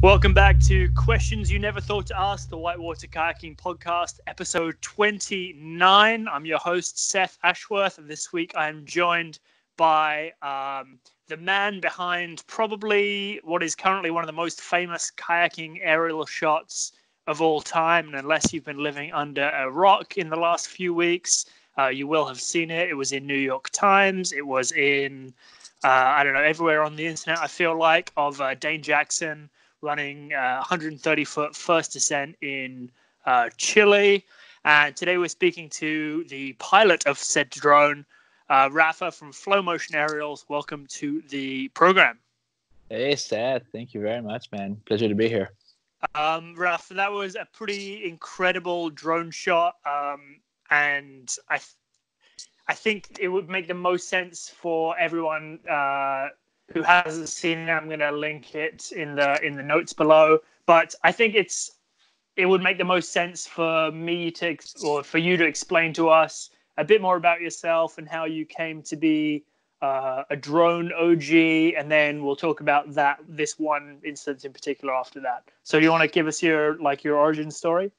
Welcome back to Questions You Never Thought to Ask, the Whitewater Kayaking Podcast, episode 29. I'm your host, Seth Ashworth, and this week I'm joined by the man behind probably what is currently one of the most famous kayaking aerial shots of all time. And unless you've been living under a rock in the last few weeks, you will have seen it. It was in New York Times. It was in, everywhere on the internet, I feel like, of Dane Jackson running 130-foot first ascent in Chile. And today we're speaking to the pilot of said drone, Rapha from Flow Motion Aerials. Welcome to the program. Hey, Seth. Thank you very much, man. Pleasure to be here. Rapha, that was a pretty incredible drone shot. And I think it would make the most sense for everyone who hasn't seen it. I'm going to link it in the notes below. But I think it would make the most sense for me for you to explain to us a bit more about yourself and how you came to be a drone OG, and then we'll talk about this one instance in particular after that. So do you want to give us your origin story?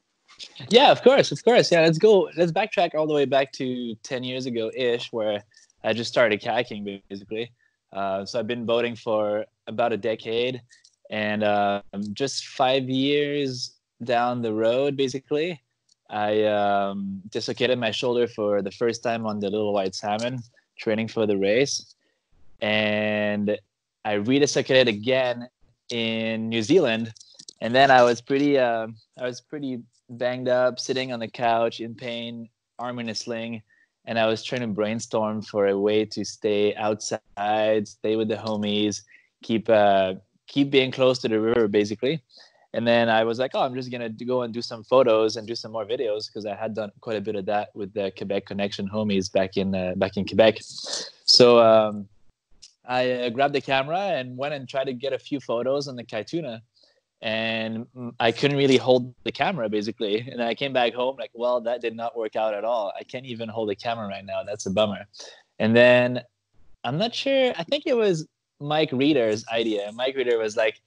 Yeah, of course. Yeah, let's go. Let's backtrack all the way back to 10 years ago-ish, where I just started kayaking, basically. So I've been boating for about a decade, and just 5 years down the road, basically, I dislocated my shoulder for the first time on the little white salmon, training for the race, and I redislocated again in New Zealand, and then I was pretty banged up, sitting on the couch in pain, arm in a sling. And I was trying to brainstorm for a way to stay outside, stay with the homies, keep being close to the river, basically. And then I was like, I'm just going to go and do some photos and do some more videos, because I had done quite a bit of that with the Quebec Connection homies back in Quebec. So I grabbed the camera and went and tried to get a few photos on the Kaituna. And I couldn't really hold the camera, basically. And I came back home like, well, that did not work out at all. I can't even hold the camera right now. That's a bummer. And then I'm not sure. I think it was Mike Reeder's idea. Mike Reeder was like,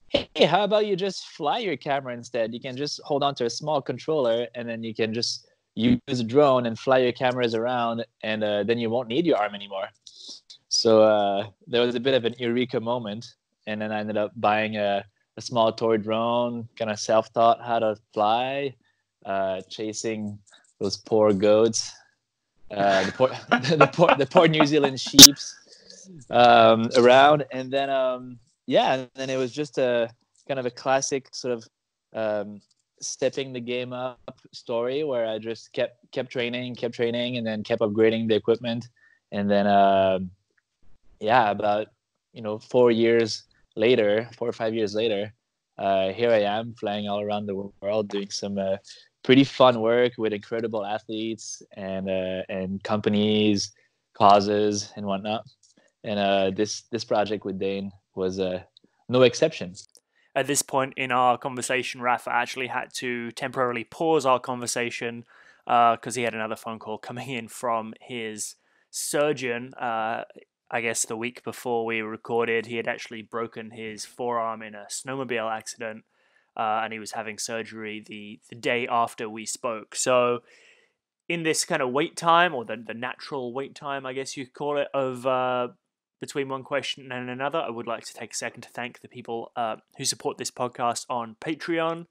hey, how about you just fly your camera instead? You can just hold on to a small controller, and then you can just use a drone and fly your cameras around, and then you won't need your arm anymore. So there was a bit of an eureka moment. And then I ended up buying a small toy drone, kind of self-taught how to fly, chasing those poor goats, the poor New Zealand sheeps around. And then, and then it was just a kind of a classic sort of stepping the game up story, where I just kept training, and then kept upgrading the equipment. And then, about 4 or 5 years later, here I am flying all around the world, doing some pretty fun work with incredible athletes and companies, causes, and whatnot. And this project with Dane was no exception. At this point in our conversation, Rapha actually had to temporarily pause our conversation because he had another phone call coming in from his surgeon. I guess the week before we recorded, he had actually broken his forearm in a snowmobile accident, and he was having surgery the day after we spoke. So in this kind of wait time, or the natural wait time, I guess you could call it, of between one question and another, I would like to take a second to thank the people who support this podcast on Patreon.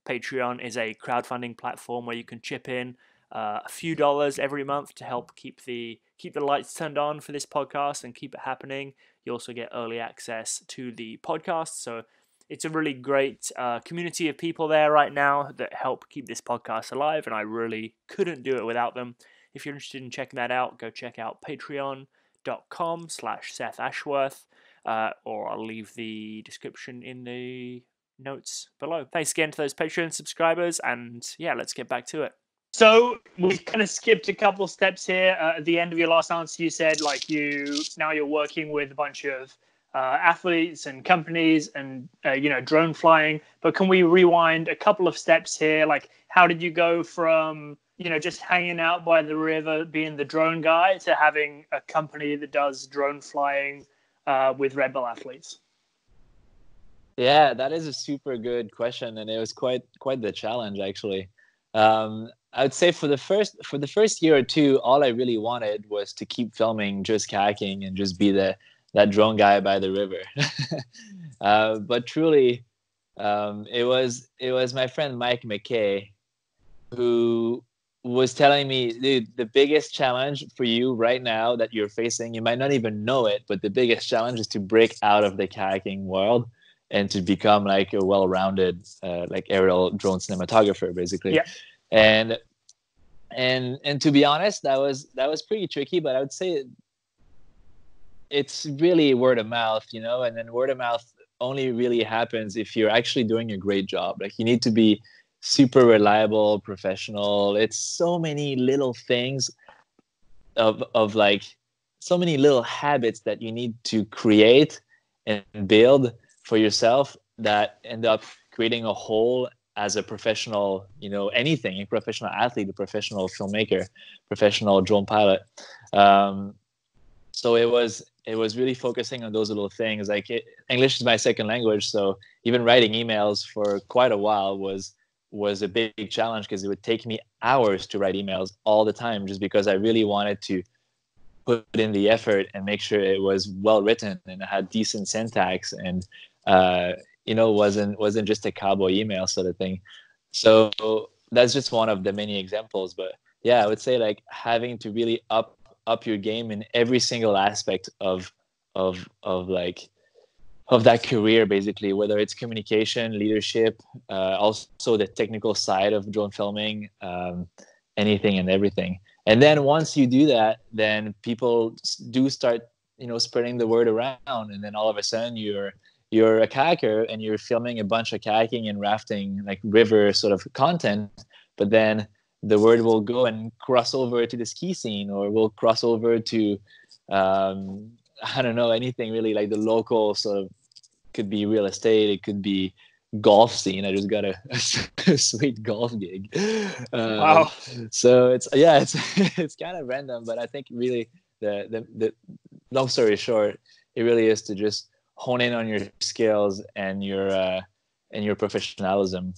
Patreon is a crowdfunding platform where you can chip in a few dollars every month to help keep the lights turned on for this podcast and keep it happening. You also get early access to the podcast, so it's a really great community of people there right now that help keep this podcast alive, and I really couldn't do it without them. If you're interested in checking that out, go check out patreon.com/Seth Ashworth, or I'll leave the description in the notes below. Thanks again to those Patreon subscribers, and let's get back to it. So we kind of skipped a couple of steps here. At the end of your last answer, you said now you're working with a bunch of athletes and companies and drone flying. But can we rewind a couple of steps here? Like, how did you go from just hanging out by the river, being the drone guy, to having a company that does drone flying with Red Bull athletes? Yeah, that is a super good question, and it was quite the challenge actually. I would say for the first year or two, all I really wanted was to keep filming just kayaking and just be that drone guy by the river. But truly, it was my friend Mike McKay who was telling me, dude, the biggest challenge for you right now that you're facing, you might not even know it, but the biggest challenge is to break out of the kayaking world and to become like a well-rounded like aerial drone cinematographer, basically. Yeah. And and to be honest, that was pretty tricky, but I would say it's really word of mouth, and then word of mouth only really happens if you're actually doing a great job. Like you need to be super reliable, professional. It's so many little things of like so many little habits that you need to create and build for yourself that end up creating a whole as a professional, anything, a professional athlete, a professional filmmaker, professional drone pilot. So it was really focusing on those little things. Like English is my second language, so even writing emails for quite a while was a big challenge because it would take me hours to write emails all the time, just because I really wanted to put in the effort and make sure it was well written and it had decent syntax and wasn't just a cowboy email sort of thing. So that's just one of the many examples. But yeah, I would say like having to really up your game in every single aspect of like of that career, basically, whether it's communication, leadership, also the technical side of drone filming, anything and everything. And then once you do that, then people do start spreading the word around, and then all of a sudden you're a kayaker and you're filming a bunch of kayaking and rafting, like river sort of content. But then the word will go and cross over to the ski scene, or will cross over to I don't know, anything really, like the local sort of, could be real estate, it could be golf scene. I just got a sweet golf gig. Wow. So it's it's kind of random, but I think really the long story short, it really is to just hone in on your skills and your professionalism,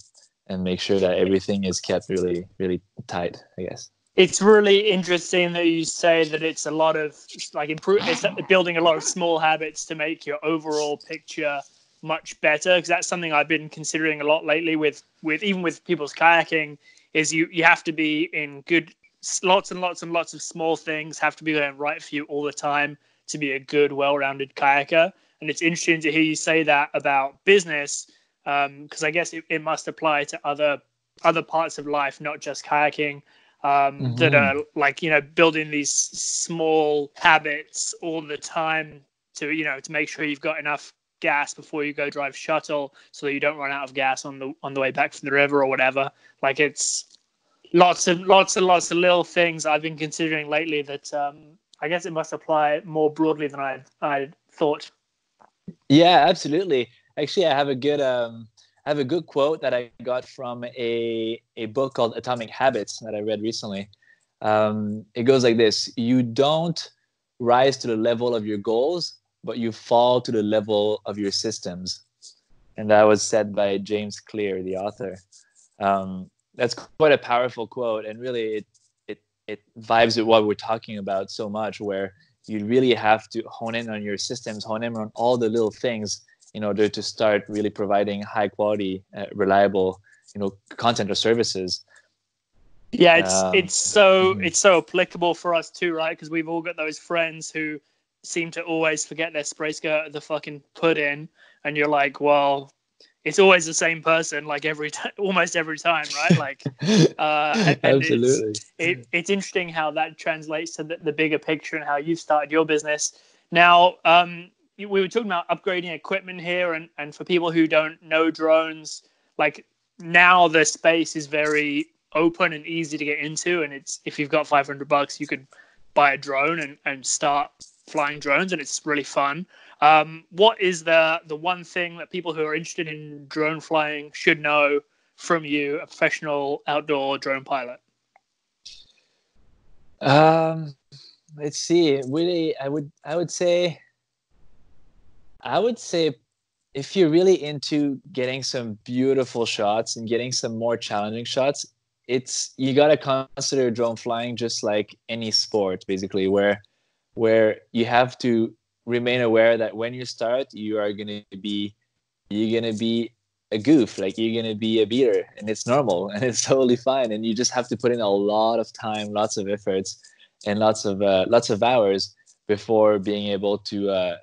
and make sure that everything is kept really really tight, I guess. It's really interesting that you say that it's a lot of like it's building a lot of small habits to make your overall picture much better, because that's something I've been considering a lot lately with even with people's kayaking, is you have to be in good, lots and lots and lots of small things have to be going right for you all the time to be a good, well-rounded kayaker. And it's interesting to hear you say that about business, because I guess it must apply to other parts of life, not just kayaking, that Mm-hmm. are like, building these small habits all the time to make sure you've got enough gas before you go drive shuttle, so that you don't run out of gas on the way back from the river or whatever. Like it's lots and little things I've been considering lately that I guess it must apply more broadly than I thought. Yeah, absolutely. Actually, I have a good quote that I got from a book called Atomic Habits that I read recently. It goes like this: you don't rise to the level of your goals, but you fall to the level of your systems. And that was said by James Clear, the author. That's quite a powerful quote, and really it vibes with what we're talking about so much, where you really have to hone in on your systems, hone in on all the little things in order to start really providing high quality, reliable, content or services. Yeah, it's Um, it's so mhm. it's so applicable for us too, right? Because we've all got those friends who seem to always forget their spray skirt at the fucking put in, and you're like, well, it's always the same person, like almost every time, right? Like, and Absolutely. it's interesting how that translates to the bigger picture and how you've started your business. Now, we were talking about upgrading equipment here, and for people who don't know drones, like now the space is very open and easy to get into, and it's if you've got $500 you could buy a drone and start flying drones, and it's really fun. What is the one thing that people who are interested in drone flying should know from you, a professional outdoor drone pilot? Um, let's see. Really, I would say if you're really into getting some beautiful shots and getting some more challenging shots, you got to consider drone flying just like any sport, basically, where you have to remain aware that when you start, you're gonna be a goof, like you're gonna be a beater, and it's normal and it's totally fine. And you just have to put in a lot of time, lots of efforts, and lots of hours before being able to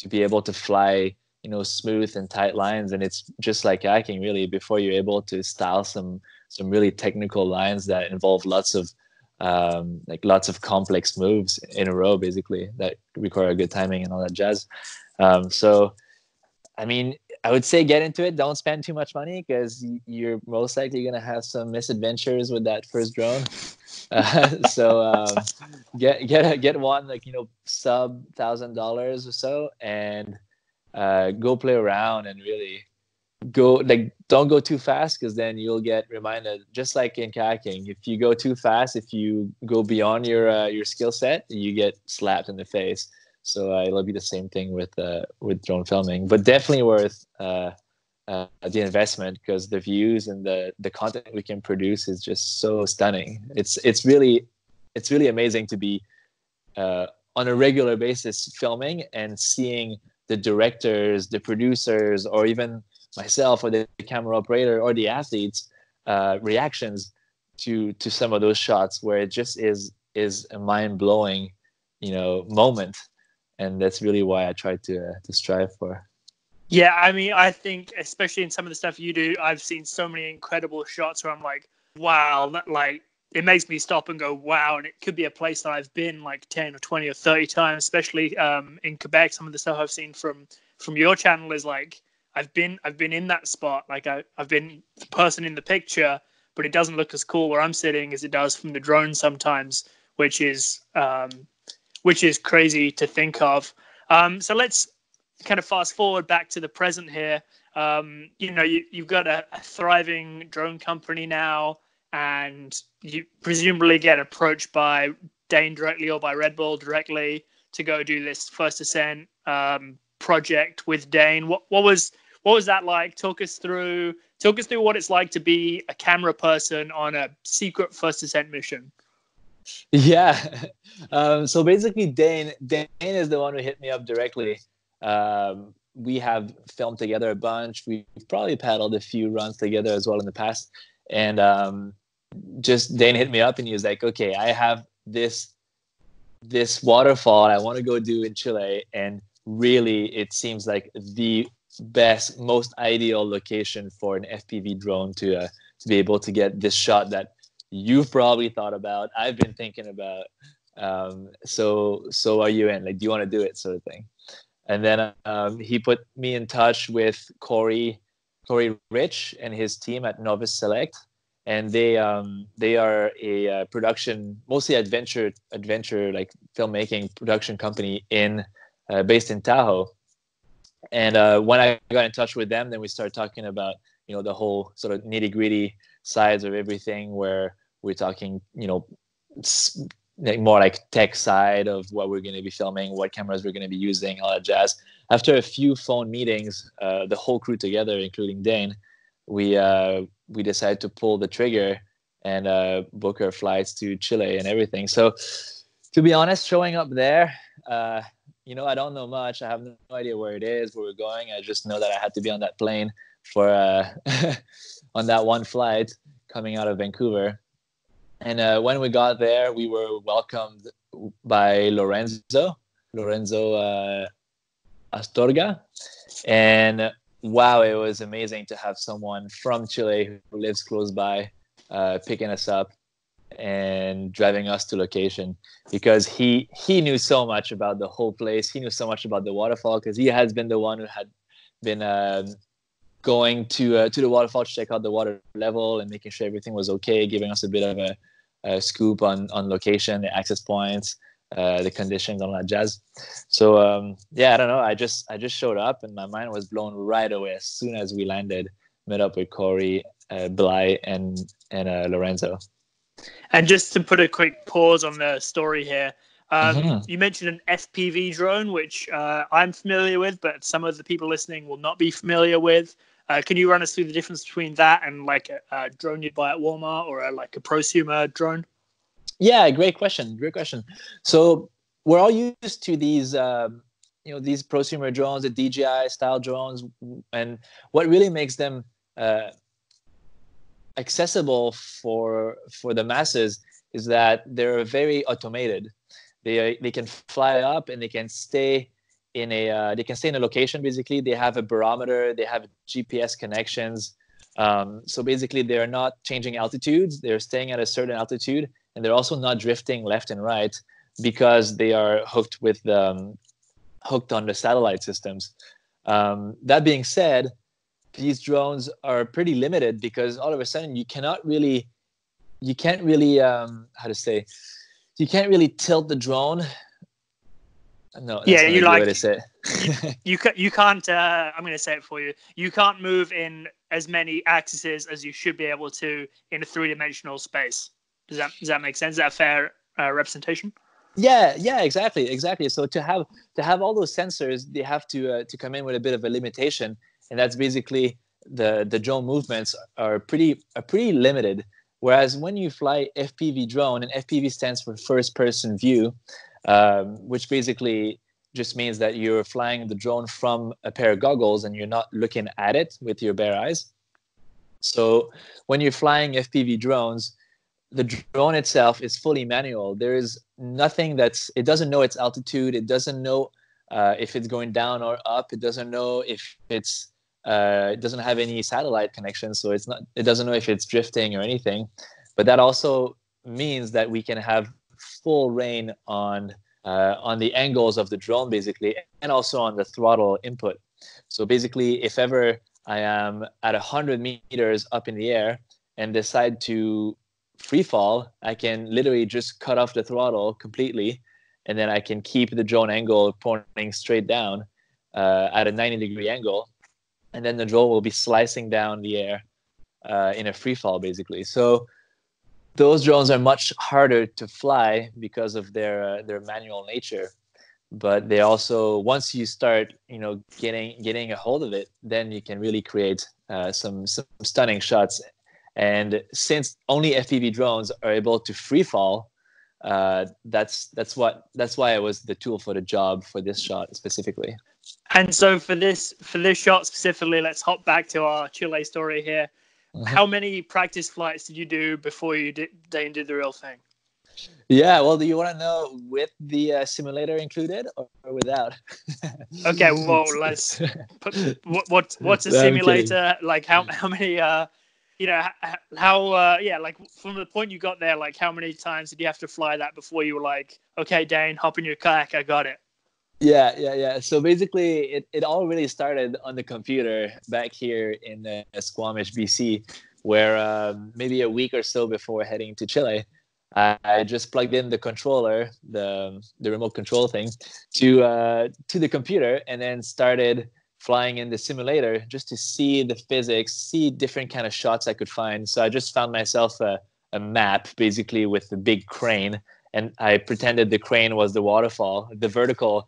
be able to fly, smooth and tight lines. And it's just like kayaking, really, before you're able to style some really technical lines that involve lots of complex moves in a row, basically, that require good timing and all that jazz. So I mean, I would say get into it. Don't spend too much money, because you're most likely going to have some misadventures with that first drone. So get one, like, sub $1,000 or so, and go play around, and really don't go too fast, because then you'll get reminded, just like in kayaking. If you go too fast, if you go beyond your skill set, you get slapped in the face. So it'll be the same thing with drone filming, but definitely worth the investment, because the views and the content we can produce is just so stunning. It's really amazing to be on a regular basis filming and seeing the directors, the producers, or even myself, or the camera operator, or the athletes' reactions to some of those shots, where it just is a mind-blowing moment. And that's really why I try to strive for. Yeah, I mean, I think especially in some of the stuff you do, I've seen so many incredible shots where I'm like, wow, like it makes me stop and go, wow. And it could be a place that I've been like 10 or 20 or 30 times, especially in Quebec. Some of the stuff I've seen from your channel is like, I've been in that spot. Like I've been the person in the picture, but it doesn't look as cool where I'm sitting as it does from the drone sometimes, which is crazy to think of. So let's kind of fast forward back to the present here. You've got a thriving drone company now, and you presumably get approached by Dane directly or by Red Bull directly to go do this first Ascent project with Dane. What was that like? Talk us through what it's like to be a camera person on a secret first Ascent mission. Yeah. So basically, Dane is the one who hit me up directly. We have filmed together a bunch. We've probably paddled a few runs together as well in the past. And just Dane hit me up, and he was like, okay, I have this waterfall I want to go do in Chile. And really, it seems like the best, most ideal location for an FPV drone to be able to get this shot that you've probably thought about, I've been thinking about. So are you in? Like, do you want to do it, sort of thing? And then he put me in touch with Corey Rich and his team at Novice Select, and they are a production, mostly adventure like filmmaking production company based in Tahoe. And when I got in touch with them, then we started talking about the whole sort of nitty gritty sides of everything, where we're talking more like tech side of what we're going to be filming, what cameras we're going to be using, all that jazz. After a few phone meetings, the whole crew together, including Dane, we decided to pull the trigger and book our flights to Chile and everything. So, to be honest, showing up there, I don't know much. I have no idea where it is, where we're going. I just know that I had to be on that plane for on that one flight coming out of Vancouver. And when we got there, we were welcomed by Lorenzo Astorga. And wow, it was amazing to have someone from Chile who lives close by picking us up and driving us to location, because he knew so much about the whole place. He knew so much about the waterfall, because he has been the one who had been going to the waterfall to check out the water level and making sure everything was okay, giving us a bit of a scoop on location, the access points, the conditions, all that jazz. So I don't know. I just showed up, and my mind was blown right away as soon as we landed. Met up with Corey, Bly, and Lorenzo. And just to put a quick pause on the story here, Mhm. You mentioned an FPV drone, which I'm familiar with, but some of the people listening will not be familiar with. Can you run us through the difference between that and like a drone you'd buy at Walmart or like a prosumer drone? Yeah, great question. Great question. So we're all used to these, these prosumer drones, the DJI style drones, and what really makes them uh, accessible for the masses is that they're very automated. They can fly up and they can stay in a location. Basically, they have a barometer, they have GPS connections. So basically, they're not changing altitudes. They're staying at a certain altitude, and they're also not drifting left and right because they are hooked on the satellite systems. That being said, these drones are pretty limited because all of a sudden you can't really how to say you can't really tilt the drone. No, Yeah, that's not a you good way like to say you it. you can't. I'm going to say it for you. You can't move in as many axes as you should be able to in a three-dimensional space. Does that make sense? Is that a fair representation? Yeah, exactly. So to have all those sensors, they have to come in with a bit of a limitation, and that's basically the drone movements are pretty limited. Whereas when you fly FPV drone, and FPV stands for first person view, which basically just means that you're flying the drone from a pair of goggles and you're not looking at it with your bare eyes. So when you're flying FPV drones, the drone itself is fully manual. There is nothing it doesn't know its altitude. It doesn't know if it's going down or up. It doesn't know if it doesn't have any satellite connection. So it doesn't know if it's drifting or anything. But that also means that we can have full reign on the angles of the drone, basically, and also on the throttle input. So basically, if ever I am at 100 meters up in the air and decide to free fall, I can literally just cut off the throttle completely, and then I can keep the drone angle pointing straight down at a 90-degree angle, and then the drone will be slicing down the air in a free fall, basically. So those drones are much harder to fly because of their manual nature. But they also, once you start, getting a hold of it, then you can really create some stunning shots. And since only FPV drones are able to free fall, that's why it was the tool for the job for this shot specifically. And so for this shot specifically, let's hop back to our Chile story here. Mhm. How many practice flights did you do before you did the real thing? Yeah, well, do you want to know with the simulator included or without? Okay, well, let's put what's a No, I'm kidding. simulator? Like how many how yeah, like from the point you got there, like how many times did you have to fly that before you were like, okay, Dane, hop in your kayak, I got it. Yeah. So basically, it all really started on the computer back here in Squamish, BC, where maybe a week or so before heading to Chile, I just plugged in the controller, the remote control thing, to the computer, and then started flying in the simulator just to see the physics, see different kind of shots I could find. So I just found myself a map, basically with a big crane, and I pretended the crane was the waterfall, the vertical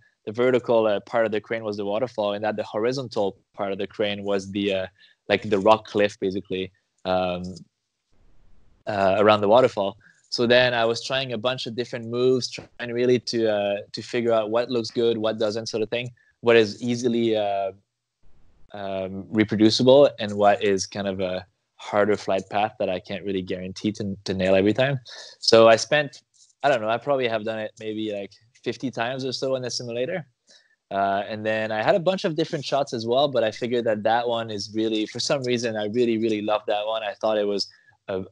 part of the crane was the waterfall, and that the horizontal part of the crane was like the rock cliff, basically, um, around the waterfall. So then I was trying a bunch of different moves, trying really to figure out what looks good, what doesn't, sort of thing, what is easily reproducible, and what is kind of a harder flight path that I can't really guarantee to nail every time. So I spent, I don't know, I probably have done it maybe like 50 times or so in the simulator. And then I had a bunch of different shots as well, but I figured that one is really, for some reason, I really, really loved that one. I thought it was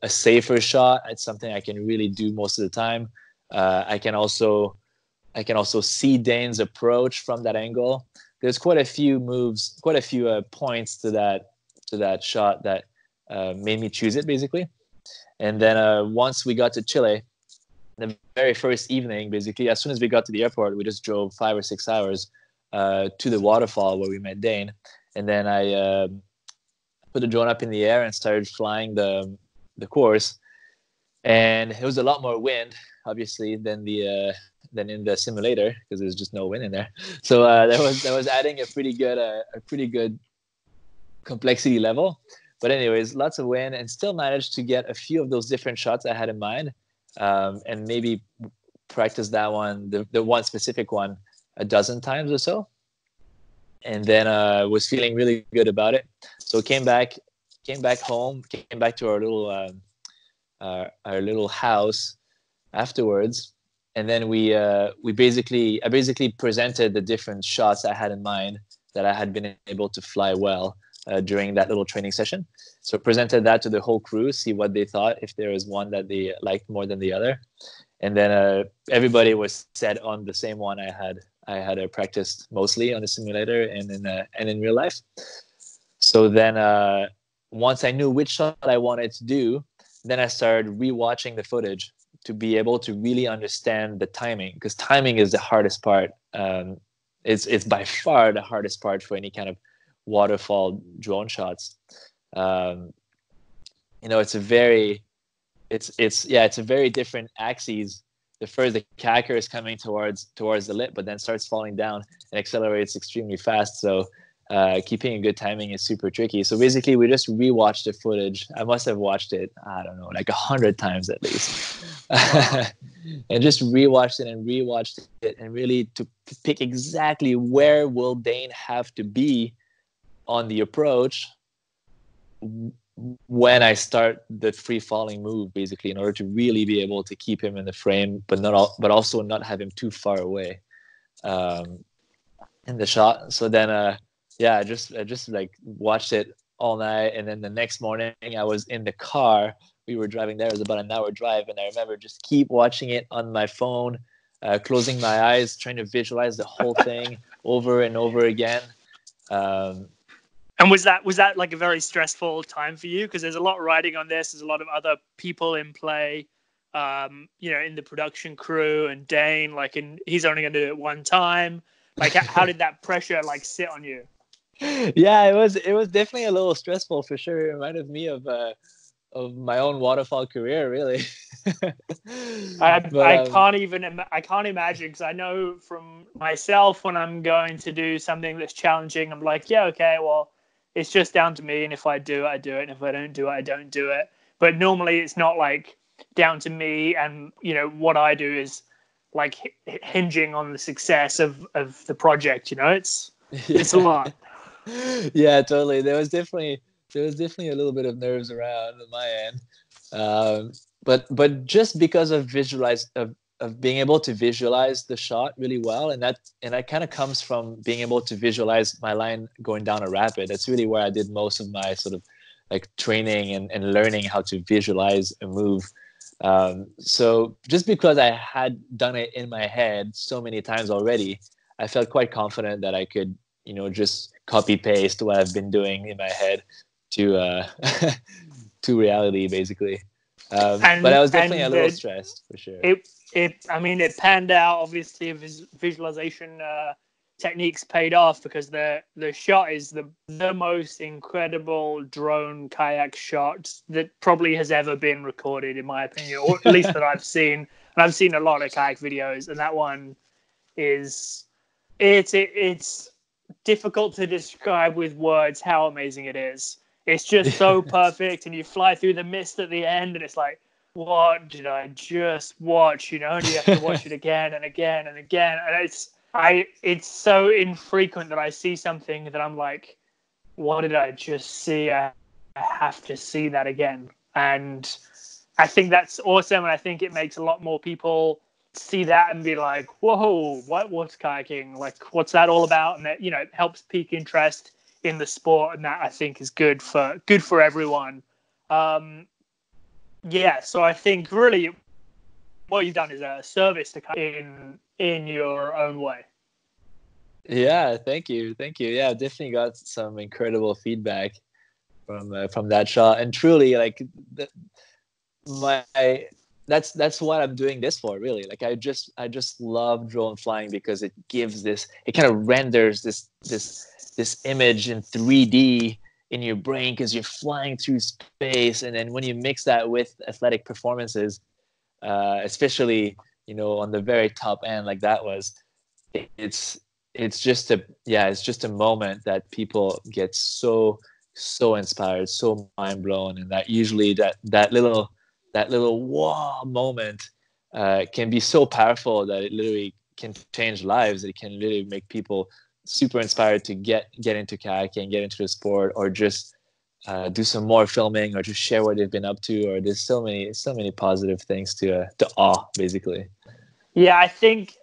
a safer shot. It's something I can really do most of the time. I can also see Dane's approach from that angle. There's quite a few moves, quite a few points to that shot that made me choose it, basically. And then once we got to Chile, the very first evening, basically, as soon as we got to the airport, we just drove 5 or 6 hours to the waterfall where we met Dane. And then I put the drone up in the air and started flying the course. And it was a lot more wind, obviously, than in the simulator because there's just no wind in there. So that was adding a pretty good complexity level. But anyways, lots of wind, and still managed to get a few of those different shots I had in mind, and maybe practice that one, the one specific one, a dozen times or so. And then was feeling really good about it. So came back home, came back to our little house afterwards, and then I basically presented the different shots I had in mind that I had been able to fly well during that little training session. So presented that to the whole crew, see what they thought, if there was one that they liked more than the other. And then everybody was set on the same one I had practiced mostly on the simulator and in real life. So then once I knew which shot I wanted to do, then I started rewatching the footage to be able to really understand the timing, because timing is the hardest part. It's by far the hardest part for any kind of waterfall drone shots. It's a very different axes. The kayaker is coming towards the lip, but then starts falling down and accelerates extremely fast. So keeping a good timing is super tricky. So basically, we just rewatched the footage. I must have watched it, I don't know, like 100 times at least. Wow. And just rewatched it and really to pick exactly where will Dane have to be on the approach when I start the free falling move, basically, in order to really be able to keep him in the frame, but also not have him too far away in the shot. So then, I just like watched it all night, and then the next morning I was in the car. We were driving there. It was about an hour drive, and I remember just keep watching it on my phone, closing my eyes, trying to visualize the whole thing over and over again. And was that like a very stressful time for you? Because there's a lot riding on this. There's a lot of other people in play, in the production crew, and Dane, he's only going to do it one time. Like, how did that pressure sit on you? Yeah, it was definitely a little stressful for sure. It reminded me of my own waterfall career, really. I can't imagine, because I know from myself, when I'm going to do something that's challenging, I'm like, yeah, okay, well, it's just down to me, and if I do it, I do it, and if I don't do it, I don't do it. But normally it's not down to me, and what I do is hinging on the success of the project. It's a lot. Yeah, totally. There was definitely a little bit of nerves around on my end, but just because of being able to visualize the shot really well, and that kind of comes from being able to visualize my line going down a rapid. That's really where I did most of my sort of training and learning how to visualize a move. So just because I had done it in my head so many times already, I felt quite confident that I could just copy paste what I've been doing in my head to to reality, basically. But I was definitely a little stressed for sure. It panned out. Obviously, visualization techniques paid off, because the shot is the most incredible drone kayak shot that probably has ever been recorded, in my opinion, or at least that I've seen. And I've seen a lot of kayak videos, and that one is it's difficult to describe with words how amazing it is. It's just so perfect, and you fly through the mist at the end, and it's like, what did I just watch? And you have to watch it again and again and again. And it's so infrequent that I see something that I'm like, what did I just see? I have to see that again. And I think that's awesome, and I think it makes a lot more people see that and be like, whoa, what's kayaking? What's that all about? And that, it helps pique interest in the sport, and that I think is good for everyone. So I think really what you've done is a service to in your own way. Yeah, thank you. Yeah, I've definitely got some incredible feedback from that shot, and truly, that's what I'm doing this for, really. I just love drone flying because it kind of renders this image in 3D in your brain, because you're flying through space, and then when you mix that with athletic performances, especially on the very top end like that was, it's it's just a moment that people get so inspired, so mind blown, and that usually that little wow moment can be so powerful that it literally can change lives. It can literally make people super inspired to get into kayaking, get into the sport, or just do some more filming, or just share what they've been up to. Or there's so many positive things to awe, basically. Yeah, I think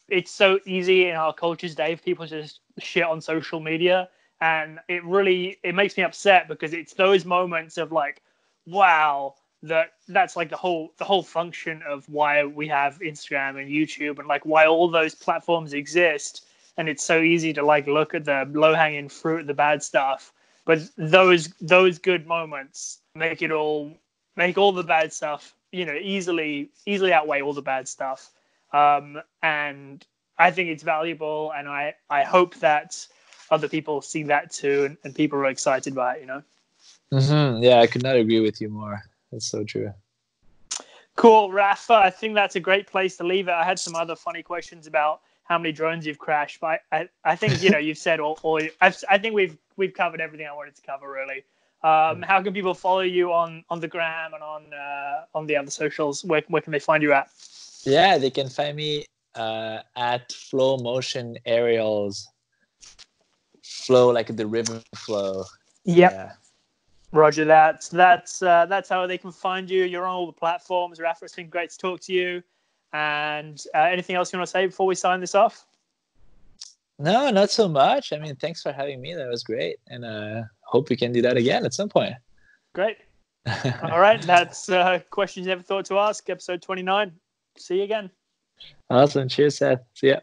it's so easy in our culture today for people to just shit on social media, and it makes me upset because it's those moments of like, wow, that's like the whole function of why we have Instagram and YouTube and like why all those platforms exist. And it's so easy to like look at the low hanging fruit, the bad stuff, but those good moments make all the bad stuff easily outweigh all the bad stuff. And I think it's valuable, and I hope that other people see that too, and people are excited by it. Yeah, I could not agree with you more. That's so true. Cool, Rapha. I think that's a great place to leave it. I had some other funny questions about how many drones you've crashed, but I think you've said all. I think we've covered everything I wanted to cover really. How can people follow you on the gram and on the other socials? Where can they find you at? Yeah, they can find me at Flow Motion Aerials. Flow like the river flow. Yep. Yeah. Roger that. That's how they can find you. You're on all the platforms. Rapha, it's been great to talk to you. And anything else you want to say before we sign this off? No, not so much. I mean, thanks for having me. That was great, and hope we can do that again at some point. Great. All right. That's Questions You Never Thought to Ask, episode 29. See you again. Awesome. Cheers, Seth. See ya.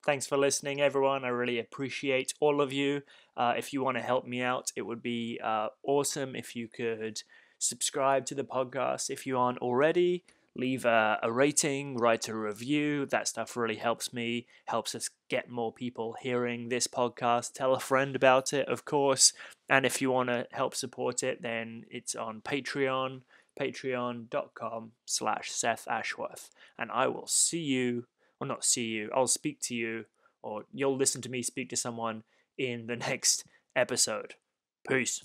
Thanks for listening, everyone. I really appreciate all of you. If you want to help me out, it would be awesome if you could subscribe to the podcast if you aren't already. Leave a rating, write a review. That stuff really helps me, helps us get more people hearing this podcast. Tell a friend about it, of course. And if you want to help support it, then it's on Patreon, patreon.com/Seth Ashworth. And I will see you, or not see you, I'll speak to you, or you'll listen to me speak to someone in the next episode. Peace.